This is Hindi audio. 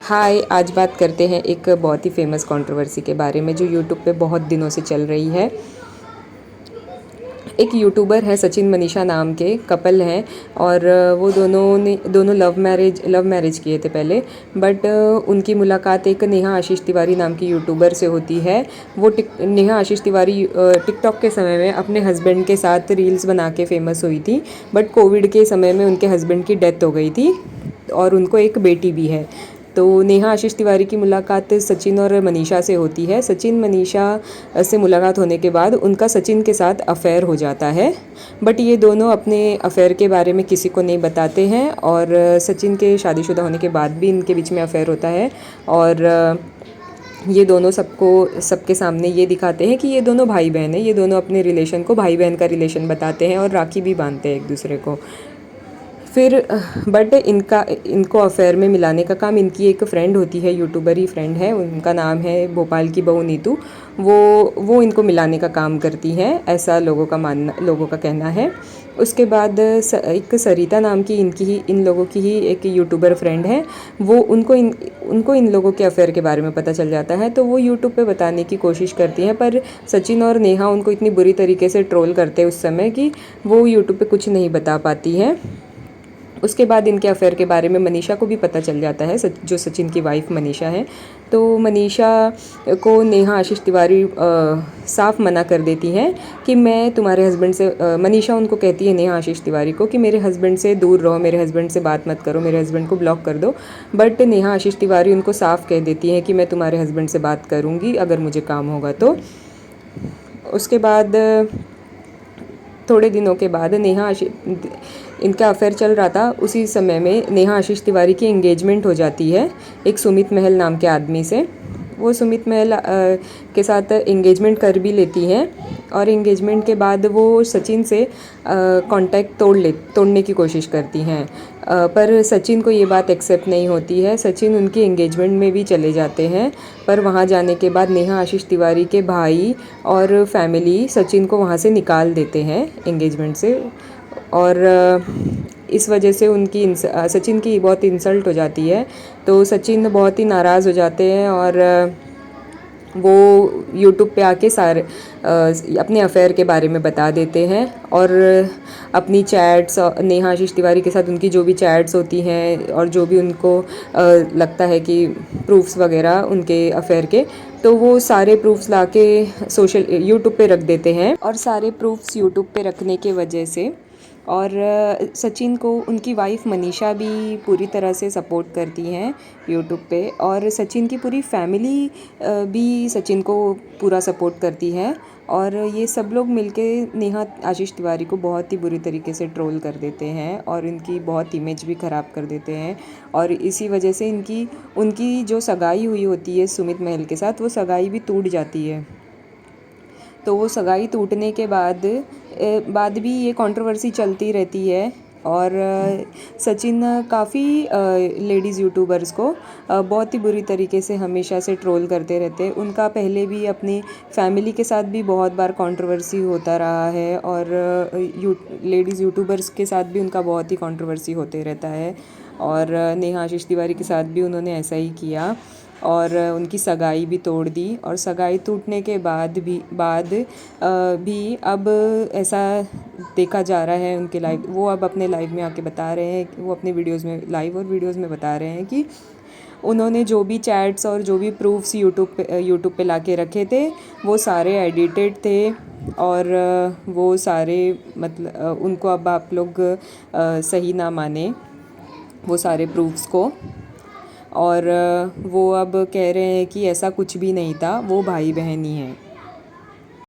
हाय, आज बात करते हैं एक बहुत ही फेमस कंट्रोवर्सी के बारे में जो यूट्यूब पे बहुत दिनों से चल रही है। एक यूट्यूबर है सचिन मनीषा नाम के कपल हैं और वो दोनों लव मैरिज किए थे पहले। बट उनकी मुलाकात एक नेहा आशीष तिवारी नाम की यूट्यूबर से होती है। वो नेहा आशीष तिवारी टिकटॉक के समय में अपने हस्बैंड के साथ रील्स बना के फेमस हुई थी। बट कोविड के समय में उनके हस्बैंड की डेथ हो गई थी और उनको एक बेटी भी है। तो नेहा आशीष तिवारी की मुलाकात सचिन और मनीषा से होती है। सचिन मनीषा से मुलाकात होने के बाद उनका सचिन के साथ अफेयर हो जाता है। बट ये दोनों अपने अफेयर के बारे में किसी को नहीं बताते हैं और सचिन के शादीशुदा होने के बाद भी इनके बीच में अफेयर होता है। और ये दोनों सबके सामने ये दिखाते हैं कि ये दोनों भाई बहन हैं। ये दोनों अपने रिलेशन को भाई बहन का रिलेशन बताते हैं और राखी भी बांधते हैं एक दूसरे को। फिर बट इनको अफेयर में मिलाने का काम इनकी एक फ्रेंड होती है, यूट्यूबर ही फ्रेंड है, उनका नाम है भोपाल की बहू नीतू। वो इनको मिलाने का काम करती हैं, ऐसा लोगों का कहना है। उसके बाद एक सरिता नाम की इन लोगों की ही एक यूट्यूबर फ्रेंड है। वो उनको इन लोगों के अफेयर के बारे में पता चल जाता है, तो वो यूट्यूब पे बताने की कोशिश करती हैं। पर सचिन और नेहा उनको इतनी बुरी तरीके से ट्रोल करते हैं उस समय कि वो यूट्यूब पे कुछ नहीं बता पाती हैं। उसके बाद इनके अफेयर के बारे में मनीषा को भी पता चल जाता है, जो सचिन की वाइफ मनीषा है। तो मनीषा को नेहा आशीष तिवारी साफ मना कर देती हैं कि मैं तुम्हारे हस्बैंड से मनीषा उनको कहती है नेहा आशीष तिवारी को कि मेरे हस्बैंड से दूर रहो, मेरे हस्बैंड से बात मत करो, मेरे हस्बैंड को ब्लॉक कर दो। बट नेहा आशीष तिवारी उनको साफ कह देती हैं कि मैं तुम्हारे हस्बैंड से बात करूँगी अगर मुझे काम होगा तो। उसके बाद थोड़े दिनों के बाद इनका अफेयर चल रहा था, उसी समय में नेहा आशीष तिवारी की एंगेजमेंट हो जाती है एक सुमित महल नाम के आदमी से। वो सुमित महल के साथ एंगेजमेंट कर भी लेती हैं और एंगेजमेंट के बाद वो सचिन से कांटेक्ट तोड़ने की कोशिश करती हैं। पर सचिन को ये बात एक्सेप्ट नहीं होती है। सचिन उनकी एंगेजमेंट में भी चले जाते हैं, पर वहाँ जाने के बाद नेहा आशीष तिवारी के भाई और फैमिली सचिन को वहाँ से निकाल देते हैं एंगेजमेंट से। और इस वजह से सचिन की बहुत इंसल्ट हो जाती है। तो सचिन बहुत ही नाराज़ हो जाते हैं और वो यूट्यूब पे आके सारे अपने अफेयर के बारे में बता देते हैं और अपनी चैट्स नेहा आशीष तिवारी के साथ उनकी जो भी चैट्स होती हैं और जो भी उनको लगता है कि प्रूफ्स वगैरह उनके अफेयर के, तो वो सारे प्रूफ्स लाके यूट्यूब पे रख देते हैं। और सारे प्रूफ्स यूट्यूब पे रखने के वजह से और सचिन को उनकी वाइफ मनीषा भी पूरी तरह से सपोर्ट करती हैं यूट्यूब पे। और सचिन की पूरी फैमिली भी सचिन को पूरा सपोर्ट करती है। और ये सब लोग मिलके नेहा आशीष तिवारी को बहुत ही बुरी तरीके से ट्रोल कर देते हैं और इनकी बहुत इमेज भी ख़राब कर देते हैं। और इसी वजह से उनकी जो सगाई हुई होती है सुमित महल के साथ, वो सगाई भी टूट जाती है। तो वो सगाई टूटने के बाद भी ये कंट्रोवर्सी चलती रहती है। और सचिन काफ़ी लेडीज़ यूट्यूबर्स को बहुत ही बुरी तरीके से हमेशा से ट्रोल करते रहते हैं। उनका पहले भी अपनी फैमिली के साथ भी बहुत बार कंट्रोवर्सी होता रहा है और लेडीज़ यूट्यूबर्स के साथ भी उनका बहुत ही कंट्रोवर्सी होते रहता है। और नेहा आशीष तिवारी के साथ भी उन्होंने ऐसा ही किया और उनकी सगाई भी तोड़ दी। और सगाई टूटने के बाद भी अब ऐसा देखा जा रहा है वो अब अपने लाइव में आके बता रहे हैं, वो अपने वीडियोज़ में बता रहे हैं कि उन्होंने जो भी चैट्स और जो भी प्रूफ्स यूट्यूब पे लाके रखे थे वो सारे एडिटेड थे। और वो सारे मतलब उनको अब आप लोग सही ना माने वो सारे प्रूफ्स को। और वो अब कह रहे हैं कि ऐसा कुछ भी नहीं था, वो भाई बहन ही हैं।